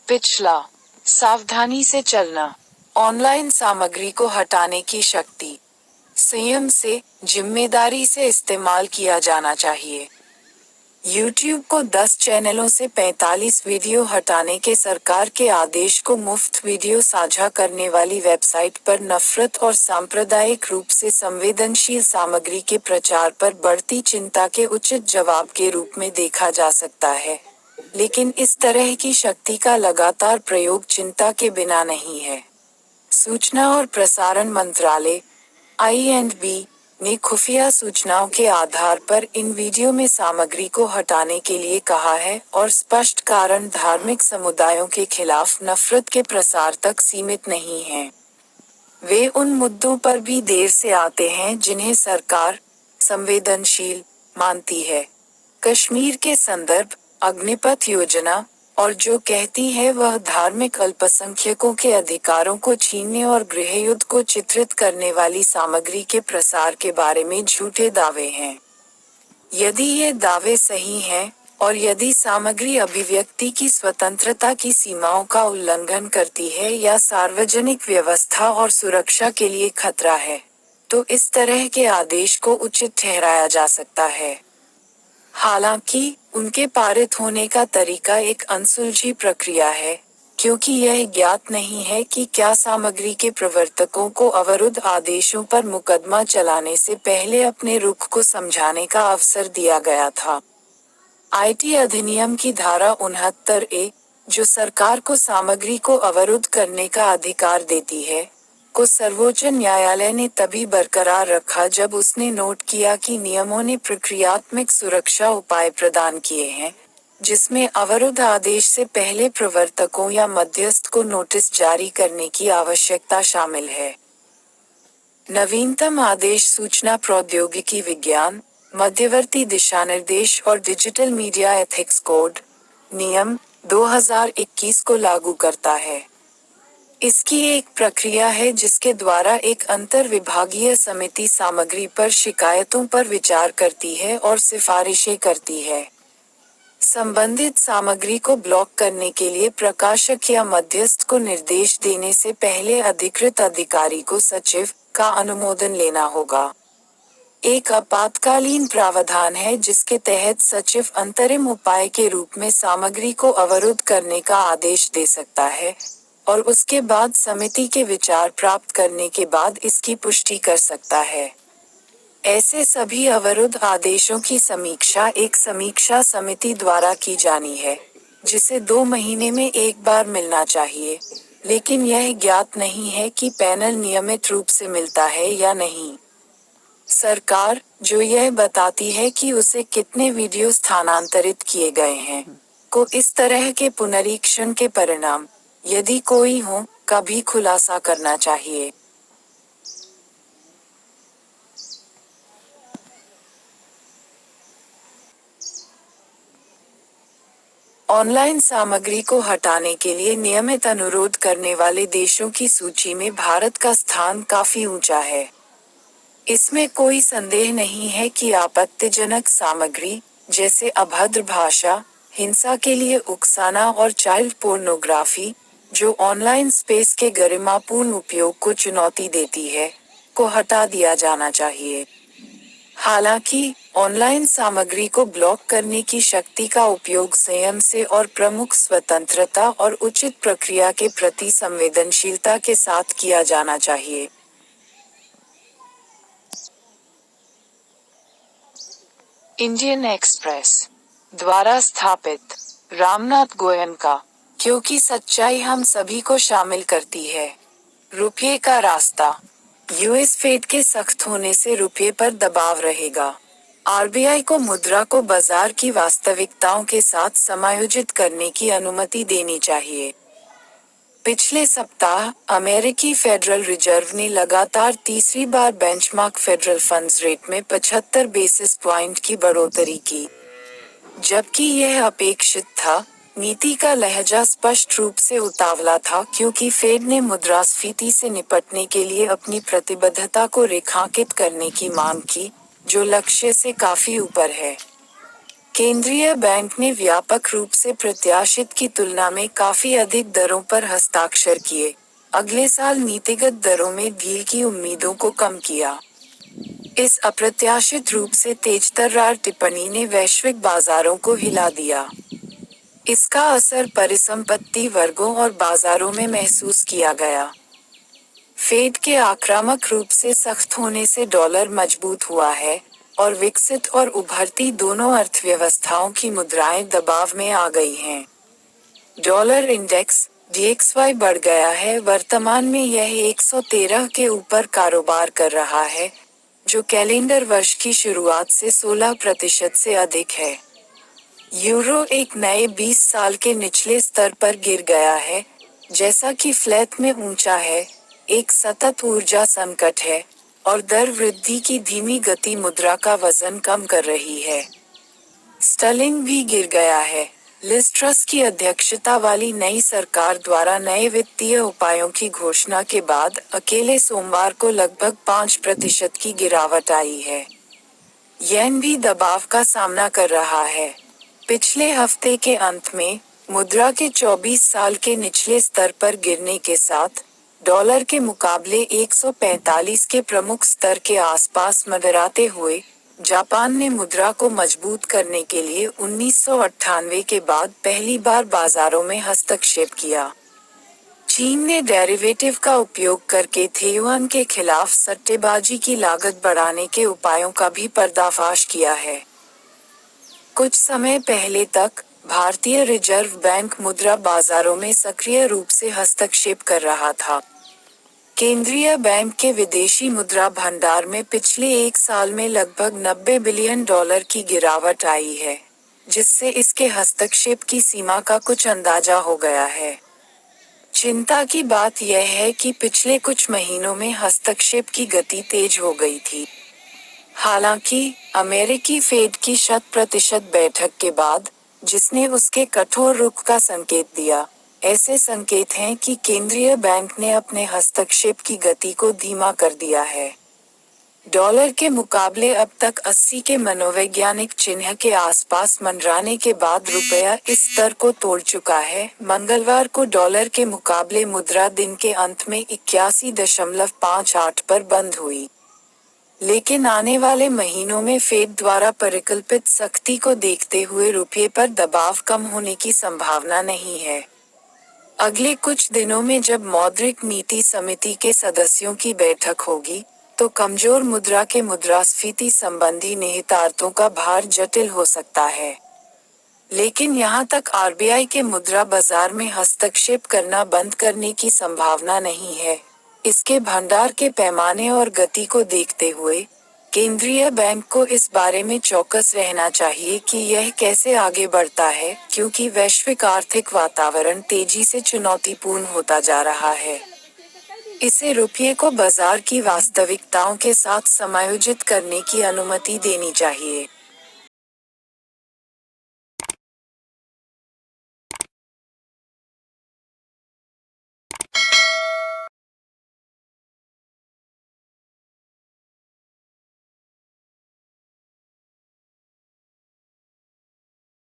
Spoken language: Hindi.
पिछला, सावधानी से चलना, ऑनलाइन सामग्री को हटाने की शक्ति, संयम से, जिम्मेदारी से इस्तेमाल किया जाना चाहिए। YouTube को 10 चैनलों से 45 वीडियो हटाने के सरकार के आदेश को मुफ्त वीडियो साझा करने वाली वेबसाइट पर नफरत और सांप्रदायिक रूप से संवेदनशील सामग्री के प्रचार पर बढ़ती चिंता के उचित जवाब के रूप में देखा जा सकता है। लेकिन इस तरह की शक्ति का लगातार प्रयोग चिंता के बिना नहीं है। सूचना और प्रसारण मंत्रालय (INB) ने खुफिया सूचनाओं के आधार पर इन वीडियो में सामग्री को हटाने के लिए कहा है और स्पष्ट कारण धार्मिक समुदायों के खिलाफ नफरत के प्रसार तक सीमित नहीं हैं। वे उन मुद्दों पर भी देर से आते हैं जिन्हें सरकार संवेदनशील मानती है। कश्मीर के संदर्भ, अग्निपथ योजना, और जो कहती है वह धार्मिक अल्पसंख्यकों के अधिकारों को छीनने और गृहयुद्ध को चित्रित करने वाली सामग्री के प्रसार के बारे में झूठे दावे हैं। यदि ये दावे सही हैं, और यदि सामग्री अभिव्यक्ति की स्वतंत्रता की सीमाओं का उल्लंघन करती है या सार्वजनिक व्यवस्था और सुरक्षा के लिए खतरा है, तो इस तरह के आदेश को उचित ठहराया जा सकता है। हालांकि, उनके पारित होने का तरीका एक अनसुलझी प्रक्रिया है, क्योंकि यह ज्ञात नहीं है कि क्या सामग्री के प्रवर्तकों को अवरुद्ध आदेशों पर मुकदमा चलाने से पहले अपने रुख को समझाने का अवसर दिया गया था। IT अधिनियम की धारा 69A, जो सरकार को सामग्री को अवरुद्ध करने का अधिकार देती है, को सर्वोच्च न्यायालय ने तभी बरकरार रखा जब उसने नोट किया कि नियमों ने प्रक्रियात्मक सुरक्षा उपाय प्रदान किए हैं, जिसमें अवरुद्ध आदेश से पहले प्रवर्तकों या मध्यस्थ को नोटिस जारी करने की आवश्यकता शामिल है। नवीनतम आदेश सूचना प्रौद्योगिकी विज्ञान, मध्यवर्ती दिशानिर्देश और डिजिटल मीडिया एथिक्स कोड, नियम 2021 को लागू करता है। इसकी एक प्रक्रिया है जिसके द्वारा एक अंतर-विभागीय समिति सामग्री पर शिकायतों पर विचार करती है और सिफारिशें करती है। संबंधित सामग्री को ब्लॉक करने के लिए प्रकाशक या मध्यस्थ को निर्देश देने से पहले अधिकृत अधिकारी को सचिव का अनुमोदन लेना होगा। एक आपातकालीन प्रावधान है जिसके तहत सचिव अंतरिम उपाय के रूप में सामग्री को अवरुद्ध करने का आदेश दे सकता है, और उसके बाद समिति के विचार प्राप्त करने के बाद इसकी पुष्टि कर सकता है। ऐसे सभी अवरुद्ध आदेशों की समीक्षा एक समीक्षा समिति द्वारा की जानी है, जिसे 2 महीने में एक बार मिलना चाहिए, लेकिन यह ज्ञात नहीं है कि पैनल नियमित रूप से मिलता है या नहीं। सरकार, जो यह बताती है कि उसे कितने वीडियो स्थानांतरित किए गए हैं, को इस तरह के पुनरीक्षण के परिणाम, यदि कोई हो, का भी खुलासा करना चाहिए। ऑनलाइन सामग्री को हटाने के लिए नियमित अनुरोध करने वाले देशों की सूची में भारत का स्थान काफी ऊंचा है। इसमें कोई संदेह नहीं है कि आपत्तिजनक सामग्री, जैसे अभद्र भाषा, हिंसा के लिए उकसाना और चाइल्ड पोर्नोग्राफी, जो ऑनलाइन स्पेस के गरिमापूर्ण उपयोग को चुनौती देती है, को हटा दिया जाना चाहिए। हालांकि, ऑनलाइन सामग्री को ब्लॉक करने की शक्ति का उपयोग संयम से और प्रमुख स्वतंत्रता और उचित प्रक्रिया के प्रति संवेदनशीलता के साथ किया जाना चाहिए। इंडियन एक्सप्रेस द्वारा स्थापित रामनाथ गोयनका, क्योंकि सच्चाई हम सभी को शामिल करती है। रुपये का रास्ता। US फेड के सख्त होने से रुपये पर दबाव रहेगा। RBI को मुद्रा को बाजार की वास्तविकताओं के साथ समायोजित करने की अनुमति देनी चाहिए। पिछले सप्ताह, अमेरिकी फेडरल रिजर्व ने लगातार तीसरी बार बेंचमार्क फेडरल फंड्स रेट में 75 बेसिस पॉइंट की बढ़ोतरी की। जबकि यह अपेक्षित था, नीति का लहजा स्पष्ट रूप से उतावला था क्योंकि फेड ने मुद्रास्फीति से निपटने के लिए अपनी प्रतिबद्धता को रेखांकित करने की मांग की, जो लक्ष्य से काफी ऊपर है। केंद्रीय बैंक ने व्यापक रूप से प्रत्याशित की तुलना में काफी अधिक दरों पर हस्ताक्षर किए, अगले साल नीतिगत दरों में ढील की उम्मीदों को कम किया। इस अप्रत्याशित रूप से तेजतर्रार टिप्पणी ने वैश्विक बाजारों को हिला दिया। इसका असर परिसंपत्ति वर्गों और बाजारों में महसूस किया गया। फेड के आक्रामक रूप से सख्त होने से डॉलर मजबूत हुआ है, और विकसित और उभरती दोनों अर्थव्यवस्थाओं की मुद्राएं दबाव में आ गई हैं। डॉलर इंडेक्स DXY बढ़ गया है, वर्तमान में यह 113 के ऊपर कारोबार कर रहा है, जो कैलेंडर वर्ष की शुरुआत से 16% से अधिक है। यूरो एक नए 20 साल के निचले स्तर पर गिर गया है, जैसा कि फ्लैट में ऊंचा है, एक सतत ऊर्जा संकट है, और दर वृद्धि की धीमी गति मुद्रा का वजन कम कर रही है। स्टर्लिंग भी गिर गया है। लिज ट्रस की अध्यक्षता वाली नई सरकार द्वारा नए वित्तीय उपायों की घोषणा के बाद अकेले सोमवार को लगभग 5% की गिरावट आई है। येन भी दबाव का सामना कर रहा है। पिछले हफ्ते के अंत में मुद्रा के 24 साल के निचले स्तर पर गिरने के साथ डॉलर के मुकाबले 145 के प्रमुख स्तर के आसपास मंडराते हुए जापान ने मुद्रा को मजबूत करने के लिए 1998 के बाद पहली बार बाजारों में हस्तक्षेप किया। चीन ने डेरिवेटिव का उपयोग करके युआन के खिलाफ सट्टेबाजी की लागत बढ़ाने के उपायों का भी पर्दाफाश किया है। कुछ समय पहले तक भारतीय रिजर्व बैंक मुद्रा बाजारों में सक्रिय रूप से हस्तक्षेप कर रहा था। केंद्रीय बैंक के विदेशी मुद्रा भंडार में पिछले एक साल में लगभग $90 बिलियन की गिरावट आई है, जिससे इसके हस्तक्षेप की सीमा का कुछ अंदाजा हो गया है। चिंता की बात यह है कि पिछले कुछ महीनों में हस्तक्षेप की गति तेज हो गई थी। हालांकि अमेरिकी फेड की 100% बैठक के बाद, जिसने उसके कठोर रुख का संकेत दिया, ऐसे संकेत हैं कि केंद्रीय बैंक ने अपने हस्तक्षेप की गति को धीमा कर दिया है। डॉलर के मुकाबले अब तक 80 के मनोवैज्ञानिक चिन्ह के आसपास मंडराने के बाद रुपया इस स्तर को तोड़ चुका है। मंगलवार को डॉलर के मुकाबले मुद्रा दिन के अंत में 81.58 पर बंद हुई। लेकिन आने वाले महीनों में फेड द्वारा परिकल्पित सख्ती को देखते हुए रुपये पर दबाव कम होने की संभावना नहीं है। अगले कुछ दिनों में जब मौद्रिक नीति समिति के सदस्यों की बैठक होगी, तो कमजोर मुद्रा के मुद्रास्फीति संबंधी निहितार्थों का भार जटिल हो सकता है। लेकिन यहां तक RBI के मुद्रा बाजार में हस्तक्षेप करना बंद करने की संभावना नहीं है। इसके भंडार के पैमाने और गति को देखते हुए, केंद्रीय बैंक को इस बारे में चौकस रहना चाहिए कि यह कैसे आगे बढ़ता है, क्योंकि वैश्विक आर्थिक वातावरण तेजी से चुनौतीपूर्ण होता जा रहा है। इसे रुपये को बाजार की वास्तविकताओं के साथ समायोजित करने की अनुमति देनी चाहिए।